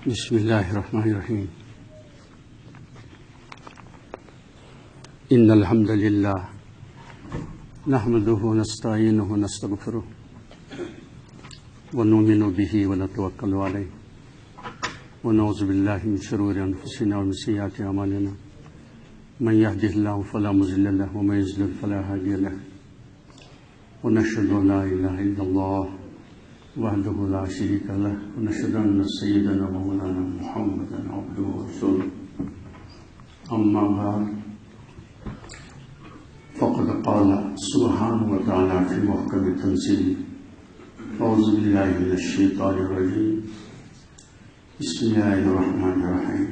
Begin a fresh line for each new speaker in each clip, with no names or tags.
بسم اللہ الرحمن الرحیم ان الحمد للہ نحمده ونستعینه ونستغفره ونؤمن به ونتوکل علیہ ونعوذ باللہ من شرور انفسنا ومن سیئات اعمالنا من يهده الله فلا مضل له ومن يضلل فلا هادي له ونشهد ان لا اله الا الله وحده لا شريك له ونشهد ان سيدنا ومولانا محمدا عبده ورسوله اما بعد فقد قال سبحانه وتعالى في محكم تنزيله اعوذ بالله من الشيطان الرجيم بسم الله الرحمن الرحيم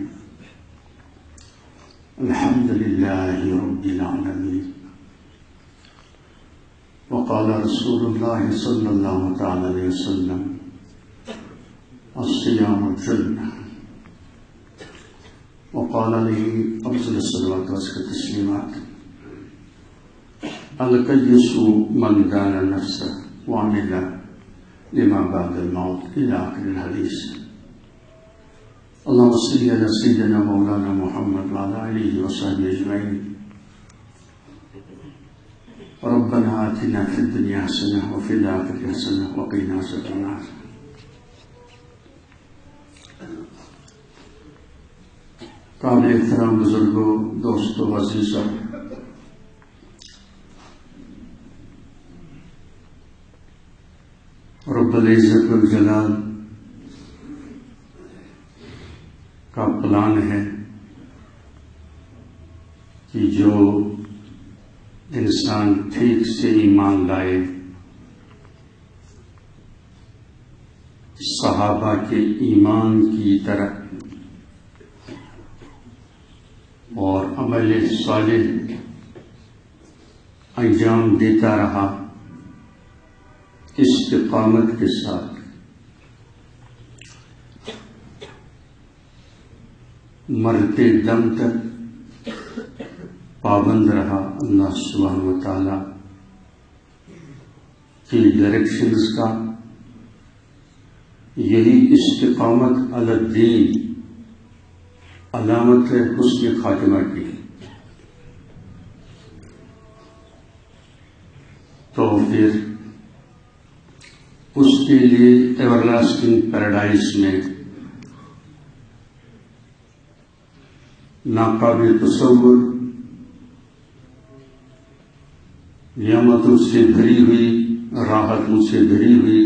الحمد لله رب العالمين وقال رسول الله صلى الله تعالى عليه وسلم الصيام جنة وقال عليه أفضل الصلوات والتسليمات الكيس من دان نفسه وعمل لما بعد الموت إلى آخر الحديث اللهم صل على سيدنا مولانا محمد وعلى آله وصحبه أجمعين ربنا آتنا في الدنيا حسنة وفي الآخرة حسنة وقنا عذاب النار. قابل احترام بزرگوں، دوستوں، عزیزوں، رب العزت والجلال کا پلان ہے کہ جو انسان ٹھیک سے ایمان لائے، صحابہ کے ایمان کی طرح اور عمل صالح انجام دیتا رہا استقامت کے ساتھ، مرتے دم تک پابند رہا اللہ سبحانہ و تعالی کی ڈائریکشنز کا. یہی استقامت علی الدین علامت ہے حسن خاتمہ کی. تو پھر اس کے لیے ایور لاسٹنگ پیراڈائز میں ناقابل تصور نعمتوں سے بھری ہوئی، راحتوں سے بھری ہوئی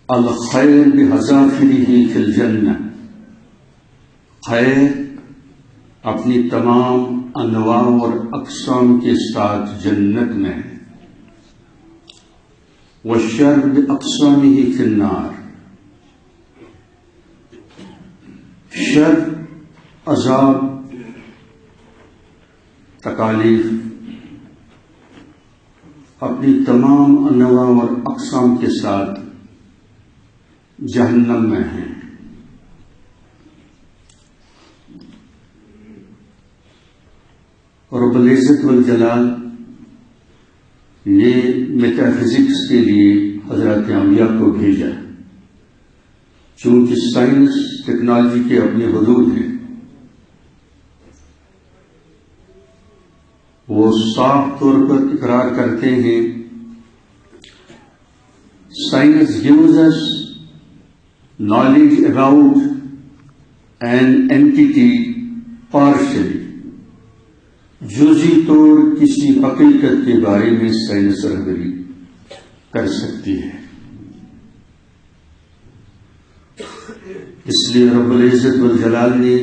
الخیر بحذافرہ فی الجنہ، خیر اپنی تمام انواع اور اقسام کے ساتھ جنت میں ہے، والشر باقسامہ فی النار، شر عذاب تکالیف اپنی تمام انواع اور اقسام کے ساتھ جہنم میں ہیں. رب العزت والجلال نے میٹا فزکس کے لیے حضرات انبیاء کو بھیجا، چونکہ سائنس ٹیکنالوجی کے اپنے حدود ہیں. وہ صاف طور پر اقرار کرتے ہیں science gives us knowledge about an entity partially، جزئی طور کسی حقیقت کے بارے میں سائنس رہبری کر سکتی ہے. اس لیے رب العزت والجلال نے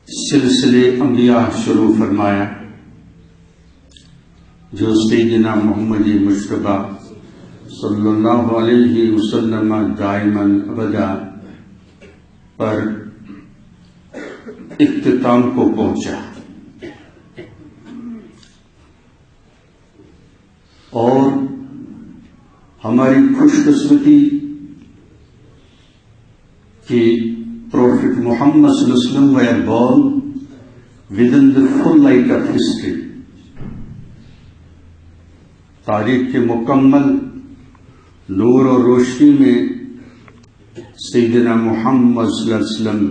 سلسلے انبیاء شروع فرمایا جو سیدنا محمد مجتبیٰ صلی اللہ علیہ وسلم دائماً ابدا پر اختتام کو پہنچا. اور ہماری خوش قسمتی کہ Prophet Muhammad sallallahu alaihi wasallam were born within the full light of history. تاریخ کے مکمل نور اور روشنی میں سیدنا محمد صلی اللہ علیہ وسلم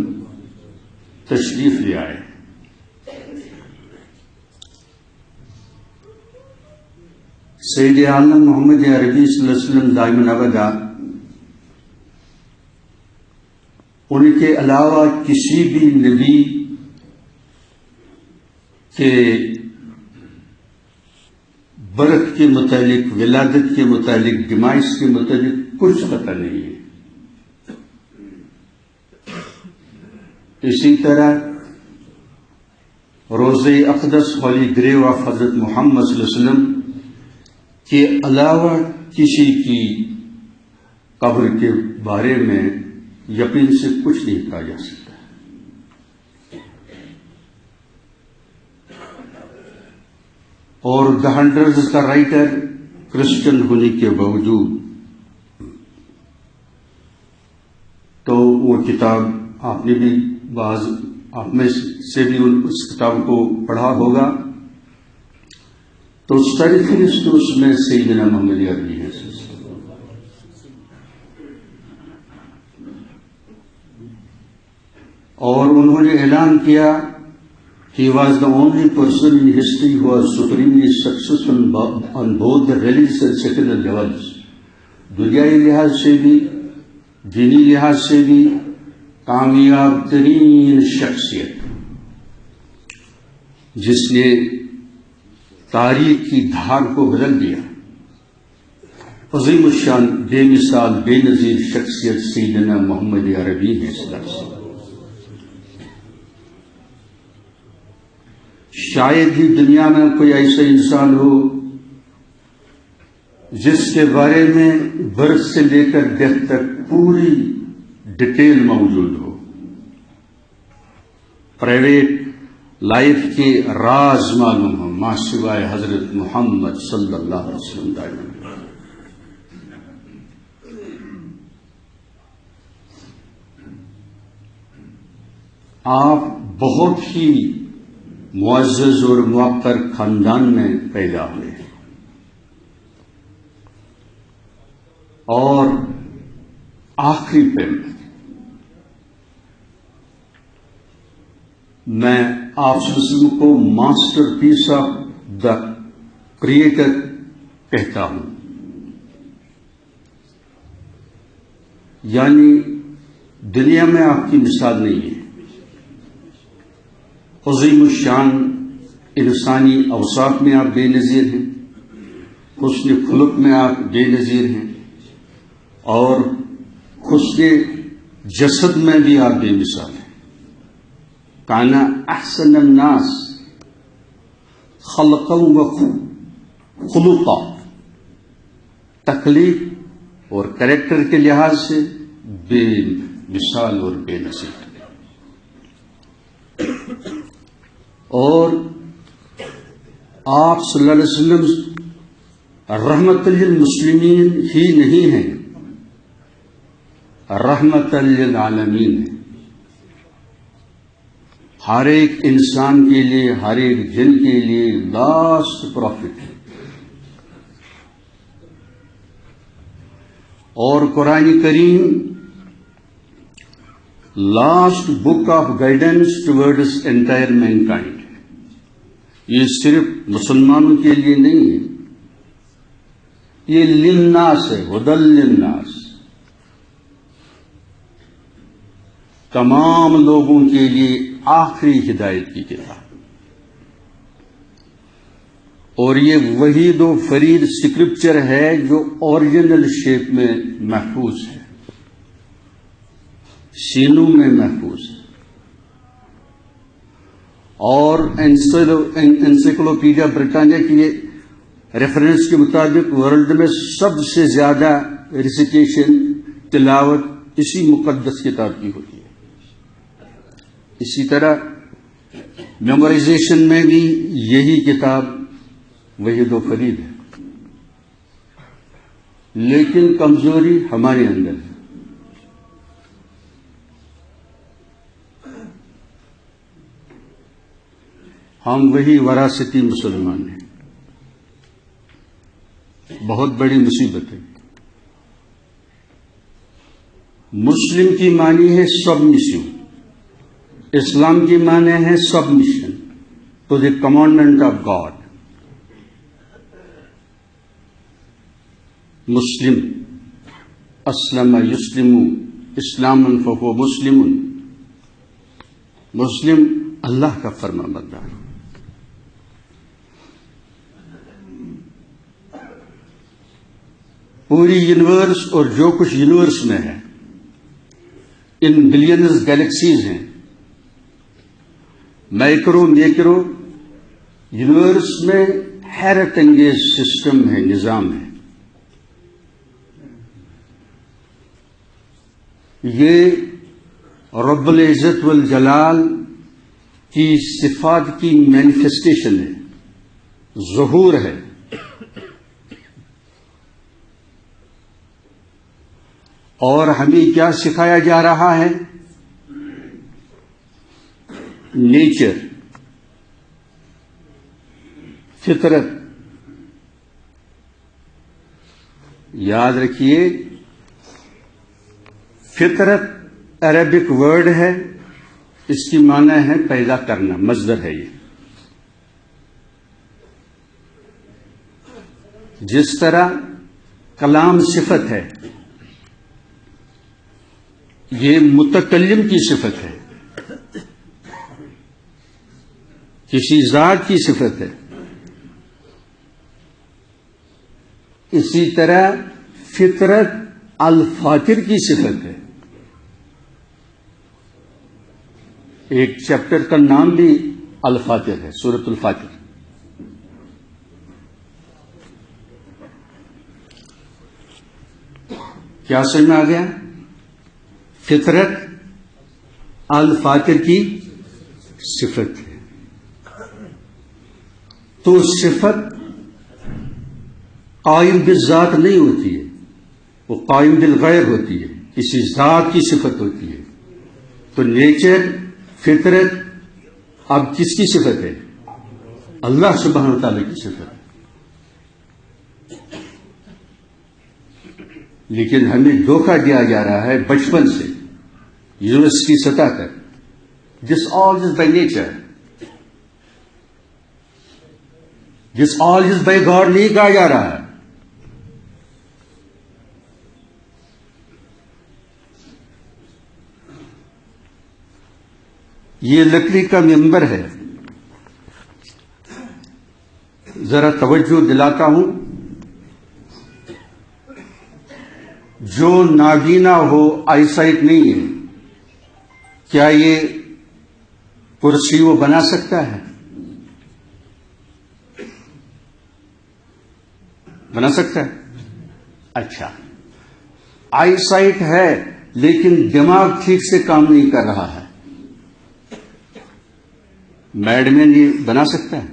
تشریف لے آئے. سید عالم محمد عربی صلی اللہ علیہ وسلم دائماً ابدا ان کے علاوہ کسی بھی نبی کے برت کے متعلق، ولادت کے متعلق، ڈیمائس کے متعلق کچھ پتہ نہیں ہے. اسی طرح روضہ اقدس ہولی گریو آف حضرت محمد صلی اللہ علیہ وسلم کے علاوہ کسی کی قبر کے بارے میں یقین سے کچھ نہیں کہا جا سکتا. اور دا ہنڈرز کا رائٹر کرسچن ہونے کے باوجود تو وہ کتاب آپ نے بھی بعض آپ میں سے بھی اس کتاب کو پڑھا ہوگا، تو ساری فہرست اس میں سیدنا محمد عربی ہے. اور انہوں نے اعلان کیا he was the only person in history who was supremely successful on both the religious and secular levels. دنیائی لحاظ سے بھی، دینی لحاظ سے بھی کامیاب ترین شخصیت، جس نے تاریخ کی دھار کو بدل دیا. عظیم الشان، بے مثال، بے نظیر شخصیت سیدنا محمد عربی ہے. شاید ہی دنیا میں کوئی ایسا انسان ہو جس کے بارے میں برتھ سے لے کر ڈیتھ تک پوری ڈیٹیل موجود ہو، پرائیویٹ لائف کے راز معلوم ہو، ما سوائے حضرت محمد صلی اللہ علیہ وسلم. آپ بہت ہی معزز اور موقر خاندان میں پیدا ہوئے اور آخری پہ میں آپ وسلم کو masterpiece of the creator کہتا ہوں. یعنی دنیا میں آپ کی مثال نہیں ہے. عظیم الشان انسانی اوصاف میں آپ بے نظیر ہیں، حسن خلق میں آپ بے نظیر ہیں، اور حسن جسد میں بھی آپ بے مثال ہیں. کانا احسن الناس خلقا و خلقا، تخلیق اور کریکٹر کے لحاظ سے بے مثال اور بے نظیر. اور آپ صلی اللہ علیہ وسلم رحمت للمسلمین ہی نہیں ہیں، رحمت للعالمین ہیں. ہر ایک انسان کے لیے، ہر ایک جن کے لیے لاسٹ پروفٹ ہے. اور قرآن کریم last book of guidance towards entire mankind. یہ صرف مسلمانوں کے لیے نہیں ہے، یہ للناس ہے، ہدی للناس، تمام لوگوں کے لیے آخری ہدایت کی کتاب. اور یہ وحید و فرید اسکرپچر ہے جو اوریجنل شیپ میں محفوظ ہے، سینوں میں محفوظ ہے. اور انسائکلوپیڈیا برٹانیہ کی ریفرنس کے مطابق ورلڈ میں سب سے زیادہ ریسیٹیشن، تلاوت اسی مقدس کتاب کی ہوتی ہے. اسی طرح میمورائزیشن میں بھی یہی کتاب وحید و فرید ہے. لیکن کمزوری ہمارے اندر ہے. ہم وہی وراثتی مسلمان ہیں. بہت بڑی مصیبت ہے. مسلم کی معنی ہے سبمیشن. اسلام کی معنی ہے submission to the commandment of God. مسلم اسلم یسلم اسلام فہو مسلم. مسلم اللہ کا فرما بردار. پوری یونیورس اور جو کچھ یونیورس میں ہے، ان بلینز گیلیکسیز ہیں، مائکرو میکرو یونیورس میں حیرت انگیز سسٹم ہے، نظام ہے. یہ رب العزت والجلال کی صفات کی مینیفیسٹیشن ہے، ظہور ہے. اور ہمیں کیا سکھایا جا رہا ہے؟ نیچر، فطرت. یاد رکھیے، فطرت عربک ورڈ ہے، اس کی معنی ہے پیدا کرنا، مصدر ہے. یہ جس طرح کلام صفت ہے، یہ متکلم کی صفت ہے، کسی ذات کی صفت ہے. اسی طرح فطرت الفاطر کی صفت ہے. ایک چیپٹر کا نام بھی الفاطر ہے، سورۃ الفاطر. کیا سمجھ میں آ گیا؟ فطرت الفاطر کی صفت ہے. تو صفت قائم بالذات نہیں ہوتی ہے، وہ قائم بالغیر ہوتی ہے، کسی ذات کی صفت ہوتی ہے. تو نیچر، فطرت اب کس کی صفت ہے؟ اللہ سبحانہ و تعالی کی صفت ہے. لیکن ہمیں دھوکہ دیا جا رہا ہے بچپن سے یونیورسٹی سطح تک. This all is by nature, this all is by God نہیں کہا جا رہا ہے. یہ لکڑی کا ممبر ہے. ذرا توجہ دلاتا ہوں، جو نابینا ہو، آئی سائٹ نہیں ہے، کیا یہ کرسی وہ بنا سکتا ہے؟ بنا سکتا ہے؟ اچھا، آئی سائٹ ہے لیکن دماغ ٹھیک سے کام نہیں کر رہا ہے، میڈ مین یہ بنا سکتا ہے؟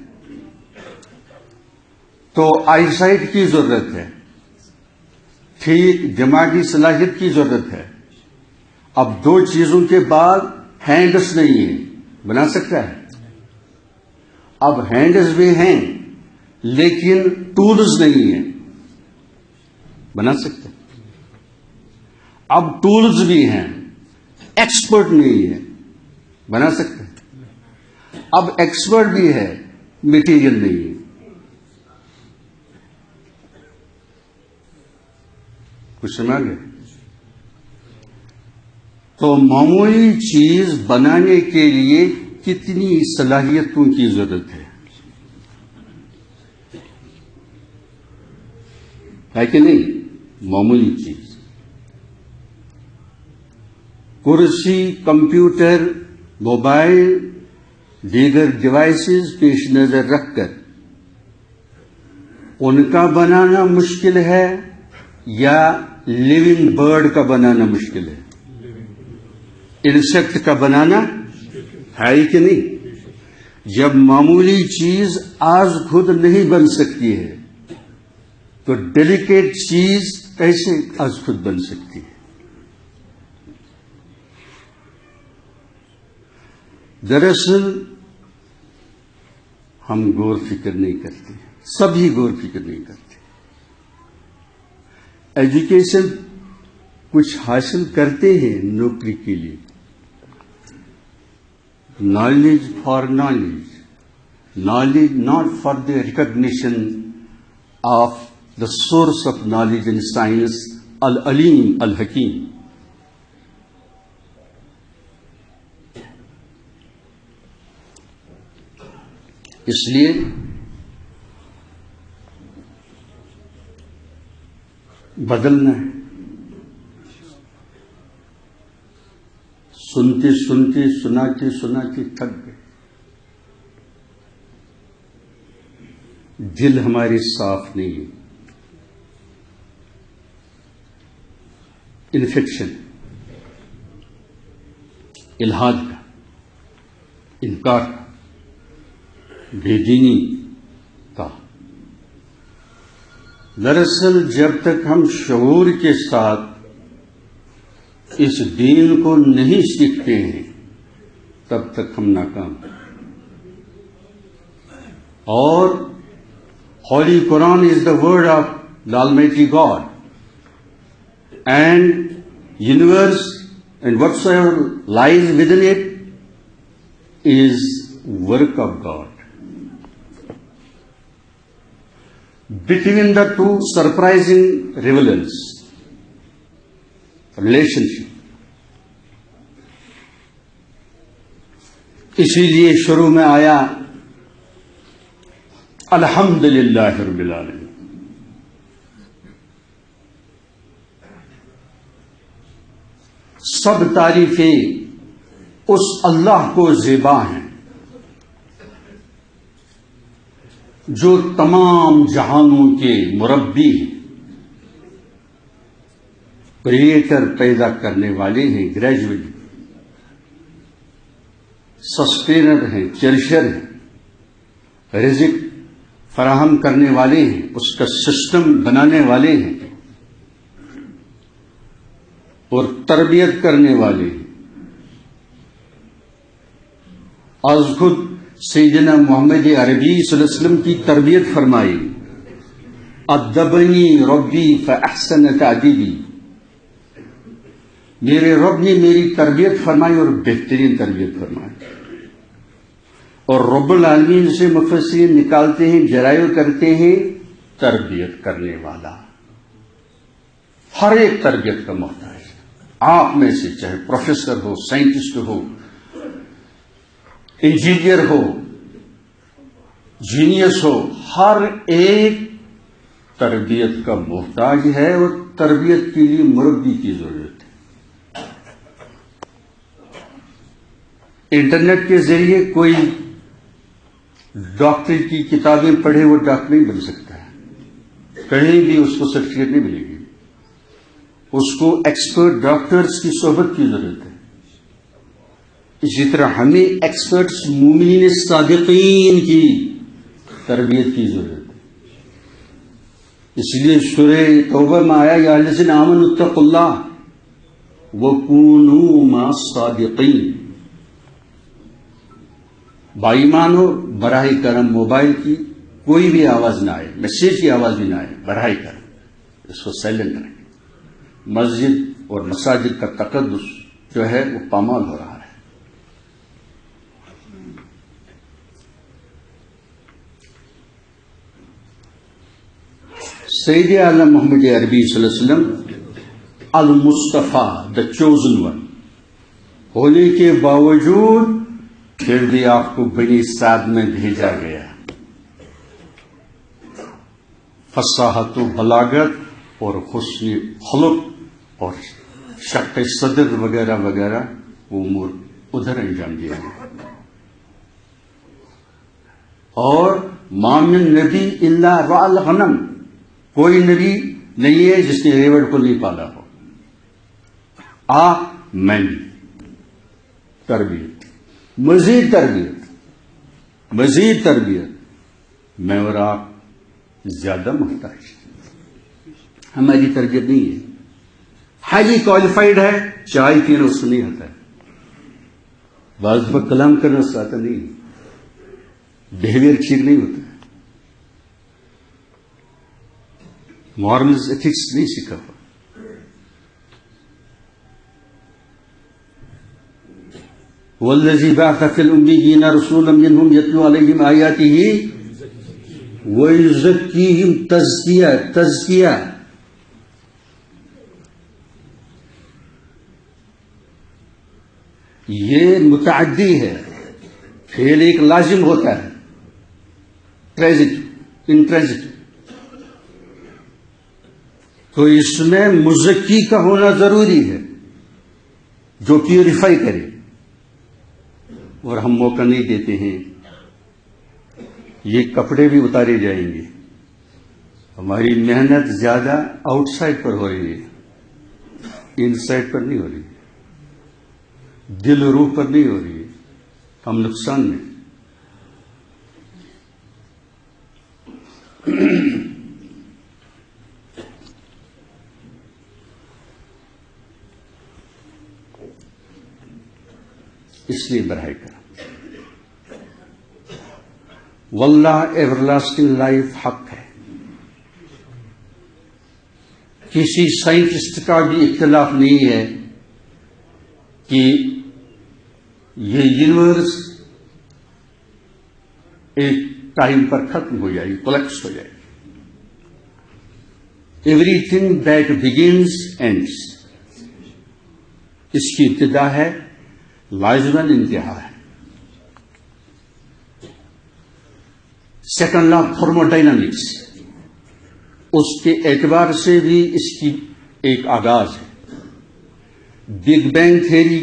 تو آئی سائٹ کی ضرورت ہے، ٹھیک دماغی صلاحیت کی ضرورت ہے. اب دو چیزوں کے بعد ہینڈز نہیں ہیں، بنا سکتا ہے؟ اب ہینڈز بھی ہیں لیکن ٹولز نہیں ہیں، بنا سکتا ہے؟ اب ٹولز بھی ہیں، ایکسپرٹ نہیں ہے، بنا سکتا ہے؟ اب ایکسپرٹ بھی ہے، مٹیریل نہیں ہے. کچھ سمجھ گئے؟ تو معمولی چیز بنانے کے لیے کتنی صلاحیتوں کی ضرورت ہے کہ نہیں؟ معمولی چیز، کرسی، کمپیوٹر، موبائل، دیگر ڈیوائسز پیش نظر رکھ کر ان کا بنانا مشکل ہے یا لیونگ برڈ کا بنانا مشکل ہے؟ انسیکٹ کا بنانا ہے کہ نہیں؟ جب معمولی چیز آج خود نہیں بن سکتی ہے تو ڈیلیکیٹ چیز کیسے آج خود بن سکتی ہے؟ دراصل ہم غور فکر نہیں کرتے، سبھی غور فکر نہیں کرتے. ایجوکیشن کچھ حاصل کرتے ہیں نوکری کے لیے، knowledge for knowledge, knowledge not for the recognition of the source of knowledge and science العلیم الحکیم. اس لیے بدلنا ہے. سنتے سنتے سناتے سناتے تھک گئے. دل ہمارے صاف نہیں ہے. انفیکشن، الحاد کا، انکار کا، بے دینی کا. دراصل جب تک ہم شعور کے ساتھ اس دین کو نہیں سیکھتے ہیں تب تک ہم ناکام ہیں. اور holy Quran is the word of the almighty God and universe and what's ever lies with in it is work of God. Between the two, surprising relevance, relationship. اسی لیے شروع میں آیا الحمدللہ رب العالمین. سب تعریفیں اس اللہ کو زیبا ہیں جو تمام جہانوں کے مربی ہیں، کریٹر، پیدا کرنے والے ہیں، گریجویٹ، سسٹینر ہیں، چیریشر ہیں، رزق فراہم کرنے والے ہیں، اس کا سسٹم بنانے والے ہیں اور تربیت کرنے والے ہیں. آج خود سیدنا محمد عربی صلی اللہ علیہ وسلم کی تربیت فرمائی. ادبنی ربی فاحسن تعدیبی، میرے رب نے میری تربیت فرمائی اور بہترین تربیت فرمائی. اور رب العالمین سے مفسرین نکالتے ہیں، ڈرائیو کرتے ہیں تربیت کرنے والا. ہر ایک تربیت کا محتاج ہے. آپ میں سے چاہے پروفیسر ہو، سائنٹسٹ ہو، انجینئر ہو، جینیس ہو، ہر ایک تربیت کا محتاج ہے اور تربیت کے لیے مربی کی ضرورت ہے. انٹرنیٹ کے ذریعے کوئی ڈاکٹر کی کتابیں پڑھے وہ ڈاکٹر نہیں بن سکتا ہے، کہیں بھی اس کو سرٹیفکیٹ نہیں ملے گی. اس کو ایکسپرٹ ڈاکٹرز کی صحبت کی ضرورت ہے. اسی طرح ہمیں ایکسپرٹس مومنین صادقین کی تربیت کی ضرورت ہے. اس لیے سورہ توبہ میں آیا یا الذین آمنوا اتقوا اللہ وکونوا مع الصادقین. بائیمان ہو، براہ کرم موبائل کی کوئی بھی آواز نہ آئے، میسیج کی آواز بھی نہ آئے، براہ کرم اس کو سائلنٹ رکھیں. مسجد اور مساجد کا تقدس جو ہے وہ پامال ہو رہا ہے. سید اعظم محمد عربی صلی اللہ علیہ وسلم المصطفیٰ، دا چوزن ون، ہونے کے باوجود پھر بھی آپ کو بنی سعد میں بھیجا گیا. فصاحت و بلاغت اور حسن خلق اور شق صدر وغیرہ وغیرہ وہ امور ادھر انجام دیا گیا. اور ما من نبی الا رعى الغنم، کوئی نبی نہیں ہے جس نے ریوڑ کو نہیں پالا ہو. میں تربیت، مزید تربیت، مزید تربیت، میں اور آپ زیادہ محتاج ہیں. ہماری تربیت نہیں ہے. ہائیلی کوالیفائڈ ہے، چائے پینا اس کو نہیں آتا ہے، بعض وقت کلام کرنا اس کو آتا نہیں ہے، بہیویئر ٹھیک نہیں ہوتا ہے. مورلز ایتھکس نہیں سیکھا ہوا. والذی بعث فی الأمیین رسولا منہم یتلو علیہم آیاتہ ویزکیہم. تزکیہ یہ متعدی ہے. فعل ایک لازم ہوتا ہے انٹرانزٹ. تو اس میں مزکی کا ہونا ضروری ہے جو پیوریفائی کرے, اور ہم موقع نہیں دیتے ہیں. یہ کپڑے بھی اتارے جائیں گے. ہماری محنت زیادہ آؤٹ سائڈ پر ہو رہی ہے, ان سائڈ پر نہیں ہو رہی ہے, دل و روح پر نہیں ہو رہی ہے. ہم نقصان میں. اس لیے براہ کرم واللہ ایور لاسٹنگ لائف حق ہے. کسی سائنٹسٹ کا بھی اختلاف نہیں ہے کہ یہ یونیورس ایک ٹائم پر ختم ہو جائے گی, کولیپس ہو جائے گی. Everything that begins ends. اس کی ابتدا ہے, لازماً انتہا ہے. سیکنڈ لا تھرمو ڈائنامکس, اس کے اعتبار سے بھی اس کی ایک آغاز ہے. بگ بینگ تھیوری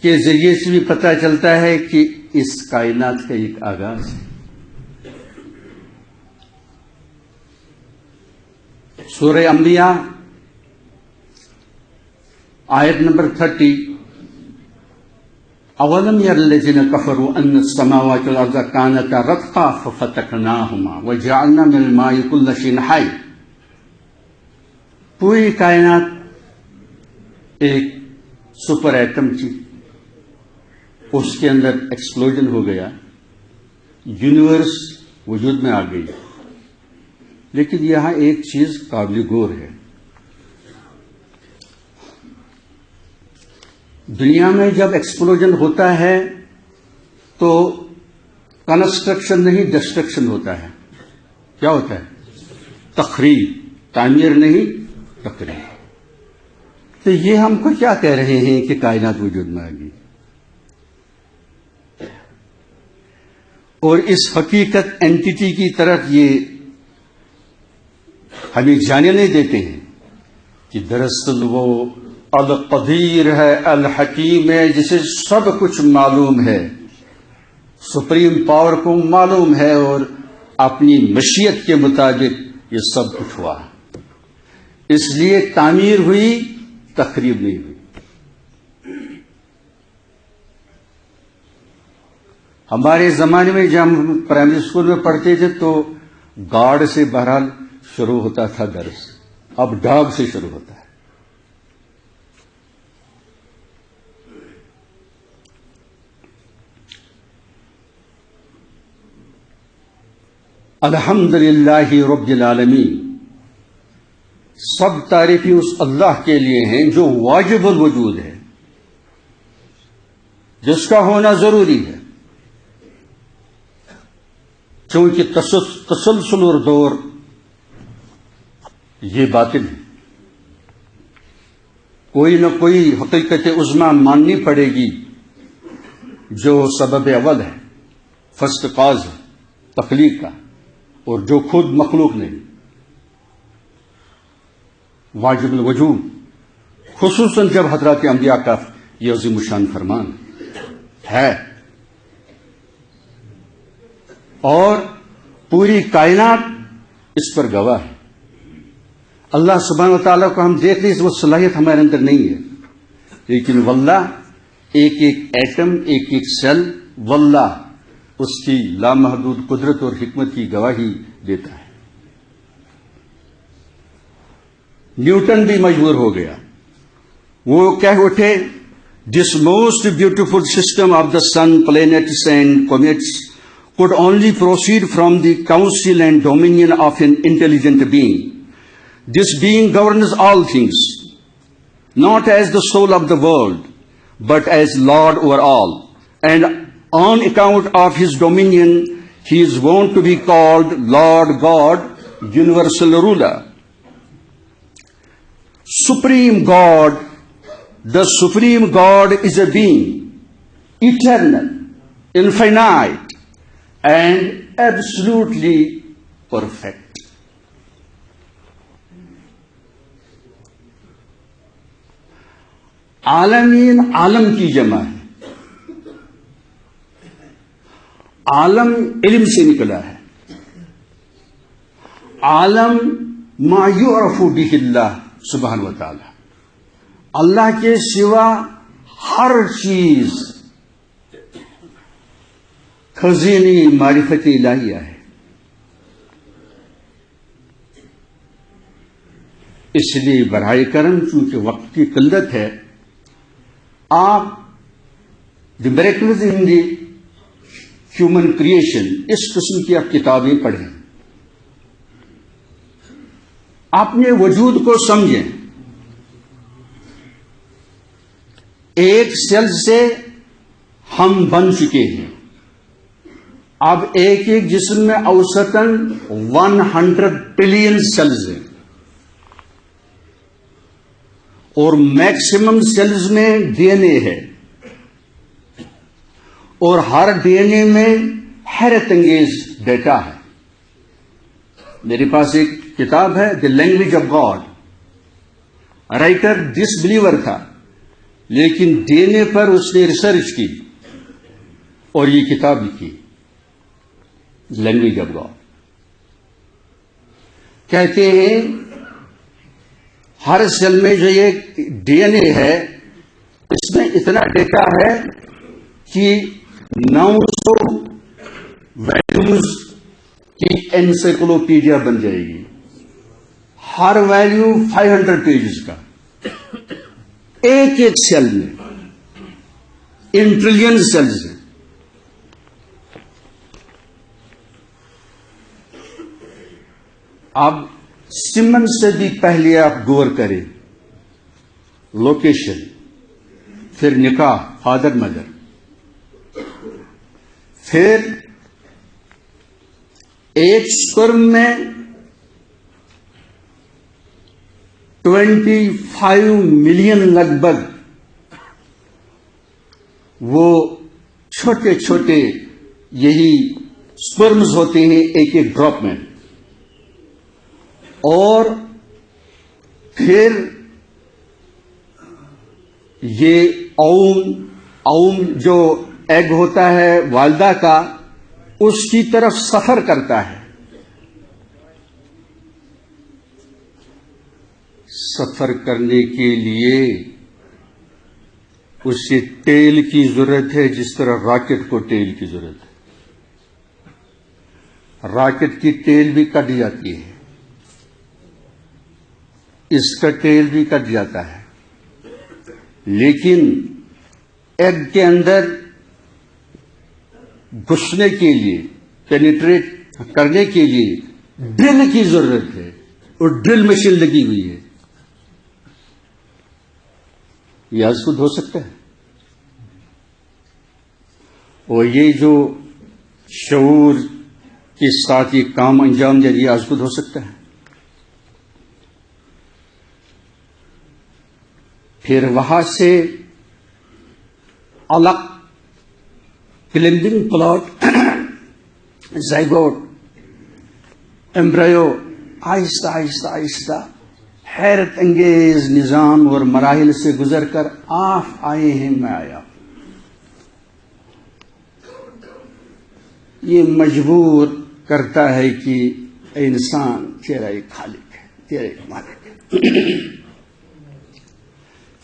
کے ذریعے سے بھی پتہ چلتا ہے کہ اس کائنات کا ایک آغاز ہے. سورہ انبیاء آیت نمبر 30. اولم یر الذین کفروا ان السماوات والارض کانتا رتقا ففتقناہما وجعلنا من الماء کل شیء حی. پوری کائنات ایک سپر ایٹم تھی, اس کے اندر ایکسپلوژن ہو گیا, یونیورس وجود میں آ گئی. لیکن یہاں ایک چیز قابل غور ہے. دنیا میں جب ایکسپلوژن ہوتا ہے تو کنسٹرکشن نہیں ڈسٹرکشن ہوتا ہے. کیا ہوتا ہے؟ تخریب. تعمیر نہیں, تخریب. تو یہ ہم کو کیا کہہ رہے ہیں کہ کائنات وجود میں آ گئی, اور اس حقیقت اینٹیٹی کی طرف یہ ہمیں جانے نہیں دیتے ہیں کہ دراصل وہ القدیر ہے, الحکیم ہے, جسے سب کچھ معلوم ہے, سپریم پاور کو معلوم ہے, اور اپنی مشیت کے مطابق یہ سب کچھ ہوا. اس لیے تعمیر ہوئی, تخریب نہیں ہوئی. ہمارے زمانے میں جب ہم پرائمری اسکول میں پڑھتے تھے تو گاڑ سے بہرحال شروع ہوتا تھا درس, اب ڈاگ سے شروع ہوتا ہے. الحمدللہ رب العالمین. سب تعریفیں اس اللہ کے لیے ہیں جو واجب الوجود ہے, جس کا ہونا ضروری ہے. چونکہ تسلسل اور دور یہ باطل ہے. کوئی نہ کوئی حقیقت عظمیٰ ماننی پڑے گی جو سبب اول ہے, فرسٹ کاز ہے تخلیق کا, اور جو خود مخلوق نہیں. واجب الوجود, خصوصاً جب حضرات انبیاء کا یہ عظیم الشان فرمان ہے, اور پوری کائنات اس پر گواہ ہے. اللہ سبحانہ و تعالیٰ کو ہم دیکھ لیں, وہ صلاحیت ہمارے اندر نہیں ہے, لیکن واللہ ایک ایک ایٹم, ایک ایک سیل, واللہ اس کی لامحدود قدرت اور حکمت کی گواہی دیتا ہے. نیوٹن بھی مجبور ہو گیا. وہ کہہ اٹھے, this most beautiful system of the sun, planets and comets could only proceed from the counsel and dominion of an intelligent being. This being governs all things, not as the soul of the world, but as Lord over all. And on account of his dominion, he is wont to be called Lord God, universal ruler. Supreme God, the Supreme God is a being, eternal, infinite, and absolutely perfect. عالمین عالم کی جمع ہے. عالم علم سے نکلا ہے. عالم ما یعرف بہ اللہ سبحانہ و تعالی. اللہ کے سوا ہر چیز خزینی معرفت الہیہ ہے. اس لیے برائے کرم چونکہ وقت کی قلت ہے، آپ the miracles in the human creation اس قسم کی آپ کتابیں پڑھیں، اپنے وجود کو سمجھیں. ایک سیل سے ہم بن چکے ہیں. اب ایک ایک جسم میں اوسطاً 100 بلین سیلز ہیں، اور میکسیمم سیلز میں ڈی این اے ہے، اور ہر ڈی این اے میں حیرت انگیز ڈیٹا ہے. میرے پاس ایک کتاب ہے the language of God. Writer disbeliever تھا، لیکن ڈی این اے پر اس نے ریسرچ کی اور یہ کتاب لکھی، لینگویج آف گاڈ. کہتے ہیں ہر سیل میں جو یہ ڈی این اے ہے، اس میں اتنا ڈیٹا ہے کہ 900 ویلیوز کی انسائکلوپیڈیا بن جائے گی. ہر ویلیو 500 پیجز کا، ایک ایک سیل میں ان ٹریلین سیلز ہیں. اب سمن سے بھی پہلے آپ غور کریں، لوکیشن، پھر نکاح فادر مدر، پھر ایک سپرم میں 25 ملین لگ بھگ وہ چھوٹے چھوٹے یہی سپرمز ہوتے ہیں ایک ایک ڈراپ میں. اور پھر یہ اوم جو ایگ ہوتا ہے والدہ کا، اس کی طرف سفر کرتا ہے. سفر کرنے کے لیے اسے ٹیل کی ضرورت ہے، جس طرح راکٹ کو ٹیل کی ضرورت ہے. راکٹ کی ٹیل بھی کٹ جاتی ہے، اس کا ٹیل بھی کٹ جاتا ہے، لیکن ایگ کے اندر گھسنے کے لیے، پینیٹریٹ کرنے کے لیے ڈرل کی ضرورت ہے، اور ڈرل مشین لگی ہوئی ہے. یہ ازخود ہو سکتا ہے. اور یہ جو شعور کے ساتھ یہ کام انجام دے، یہ ازخود ہو سکتا ہے. پھر وہاں سے الگ کلمبنگ پلاٹ، زائگوٹ، ایمبریو، آہستہ آہستہ آہستہ حیرت انگیز نظام اور مراحل سے گزر کر آپ آئے ہیں، میں آیا. یہ مجبور کرتا ہے کہ اے انسان تیرا ایک خالق ہے، تیرا ایک مالک ہے.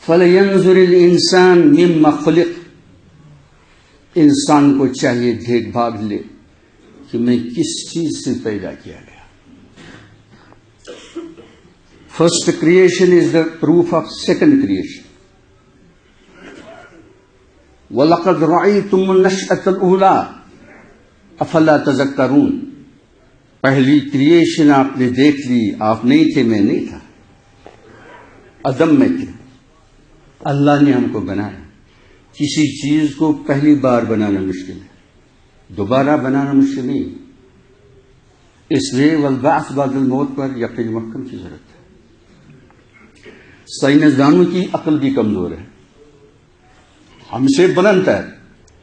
فَلْيَنْظُرِ الْإِنسَانُ مِمَّا خُلِقَ. انسان کو چاہیے دیکھ بھال لے کہ میں کس چیز سے پیدا کیا گیا. First creation is the proof of second creation. وَلَقَدْ رَأَيْتُمُ النَّشْأَةَ الْأُولَىٰ أَفَلَا تَذَكَّرُونَ. پہلی کریشن آپ نے دیکھ لی، آپ نہیں تھے، میں نہیں تھا، عدم میں تھے، اللہ نے ہم کو بنایا۔ کسی چیز کو پہلی بار بنانا مشکل ہے، دوبارہ بنانا مشکل نہیں، اس لیے والبعث بعد الموت پر یقین محکم کی ضرورت ہے۔ سائنسدانوں کی عقل بھی کمزور ہے، ہم سے بلند ہے،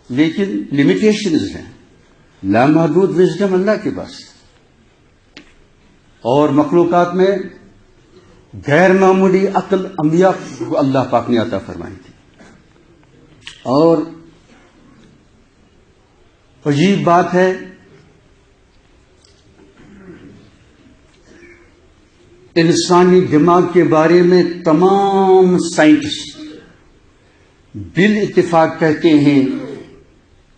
لیکن لمیٹیشنز ہیں، لامحدود وزڈم اللہ کے پاس ہے۔ اور مخلوقات میں غیر معمولی عقل انبیاء کو اللہ پاک نے عطا فرمائی تھی۔ اور عجیب بات ہے، انسانی دماغ کے بارے میں تمام سائنٹسٹ بالاتفاق کہتے ہیں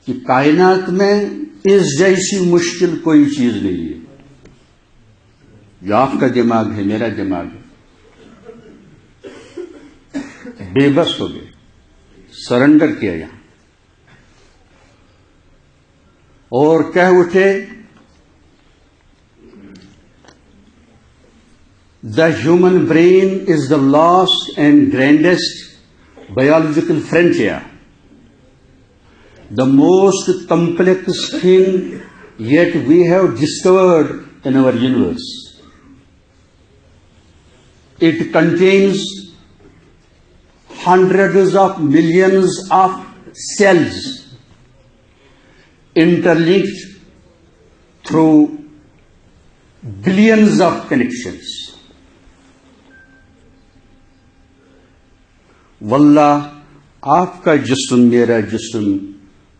کہ کائنات میں اس جیسی مشکل کوئی چیز نہیں ہے۔ جو آپ کا دماغ ہے، میرا دماغ ہے، بے بس ہو گئے، سرنڈر کیا یہاں اور کہہ اٹھے the human brain is the last and grandest biological frontier, the most complex thing yet we have discovered in our universe. It contains hundreds of millions of cells interlinked through billions of connections. واللہ آپ کا جسم، میرا جسم،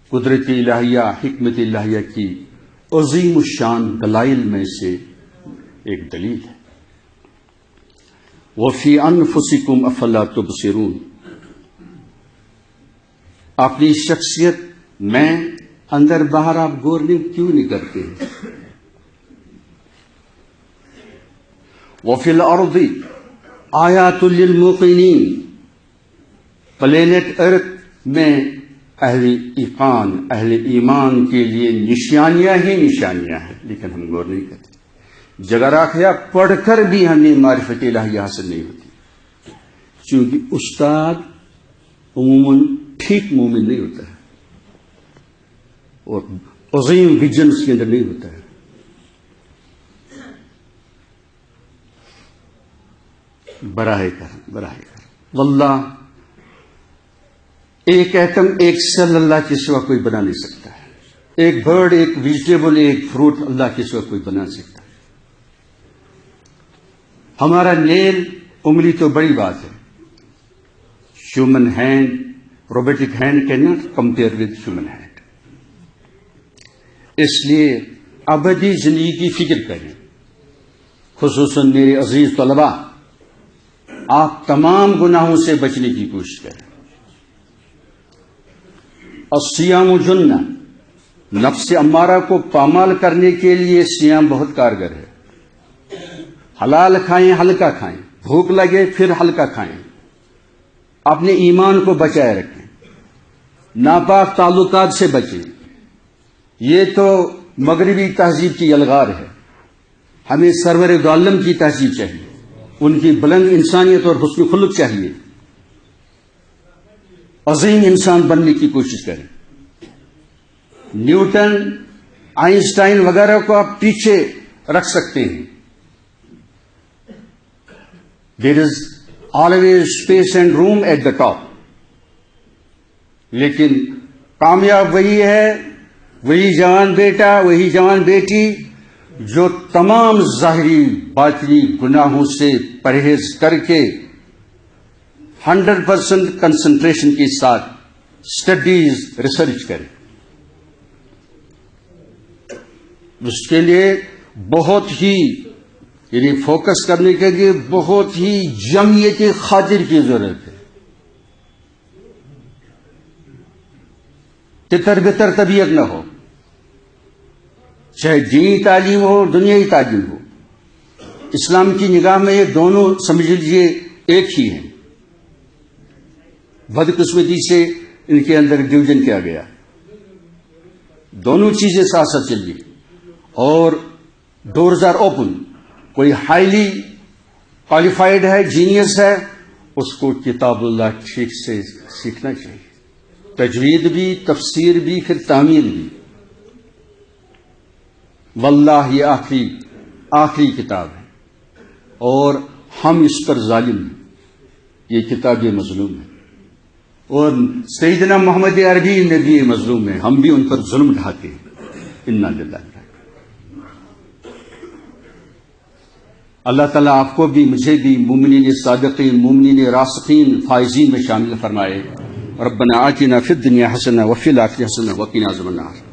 قدرت الہیہ، حکمت الہیہ کی عظیم الشان دلائل میں سے ایک دلیل ہے۔ وَفِي أَنفُسِكُمْ أَفَلَا تُبْصِرُونَ، اپنی شخصیت میں اندر باہر آپ غور کیوں نہیں کرتے ہیں؟ وَفِي الْأَرْضِ آیَاتٌ لِلْمُوقِنِينَ، پلینٹ ارتھ میں اہل ایمان کے لیے نشانیاں ہی نشانیاں ہیں، لیکن ہم غور نہیں کرتے۔ جغرافیہ پڑھ کر بھی ہمیں معرفت الہیہ حاصل نہیں ہوتی، چونکہ استاد عموماً ٹھیک مومن نہیں ہوتا ہے اور عظیم ویژن اس کے اندر نہیں ہوتا ہے۔ براہ کرم واللہ ایک ایٹم، ایک سیل اللہ کے سوا کوئی بنا نہیں سکتا ہے، ایک برڈ، ایک ویجیٹیبل، ایک فروٹ اللہ کے سوا کوئی بنا سکتا ہے۔ ہمارا نیل، انگلی تو بڑی بات ہے، human hand, robotic hand can not compare with human hand. اس لیے ابدی زندگی کی فکر کریں، خصوصاً میرے عزیز طلباء، آپ تمام گناہوں سے بچنے کی کوشش کریں۔ الصیام جنہ، نفس امارہ کو پامال کرنے کے لیے صیام بہت کارگر ہے۔ حلال کھائیں، ہلکا کھائیں، بھوک لگے پھر ہلکا کھائیں، اپنے ایمان کو بچائے رکھیں، ناپاک تعلقات سے بچیں۔ یہ تو مغربی تہذیب کی الغار ہے، ہمیں سرور دو عالم کی تہذیب چاہیے، ان کی بلند انسانیت اور حسن خلق چاہیے، عظیم انسان بننے کی کوشش کریں۔ نیوٹن، آئنسٹائن وغیرہ کو آپ پیچھے رکھ سکتے ہیں، there is always space and room at the top, لیکن کامیاب وہی ہے، وہی جوان بیٹا، وہی جوان بیٹی جو تمام ظاہری باطنی گناہوں سے پرہیز کر کے 100% کنسنٹریشن کے ساتھ اسٹڈیز، ریسرچ کرے۔ اس کے لیے بہت ہی یعنی فوکس کرنے کے لیے بہت ہی جمعیت خاطر کی ضرورت ہے، تتر بتر طبیعت نہ ہو، چاہے دینی تعلیم ہو، دنیائی تعلیم ہو۔ اسلام کی نگاہ میں یہ دونوں سمجھ لیجیے ایک ہی ہیں، بدقسمتی سے ان کے اندر ڈویژن کیا گیا، دونوں چیزیں ساتھ ساتھ چل رہی۔ اور ڈورز آر اوپن. کوئی ہائیلی کوالیفائڈ ہے, جینیس ہے, اس کو کتاب اللہ ٹھیک سے سیکھنا چاہیے, تجوید بھی, تفسیر بھی, پھر تعمیل بھی. واللہ یہ آخری کتاب ہے اور ہم اس پر ظالم ہیں. یہ کتاب مظلوم ہے اور سیدنا محمد عربی نبی مظلوم ہے, ہم بھی ان پر ظلم ڈھاتے ہیں. انا للہ. اللہ تعالیٰ آپ کو بھی, مجھے بھی, مومنین صادقین, مومنین راسخین, فائزین میں شامل فرمائے. ربنا آتنا فی الدنیا حسنہ وفی الآخرۃ حسنہ وقنا عذاب النار.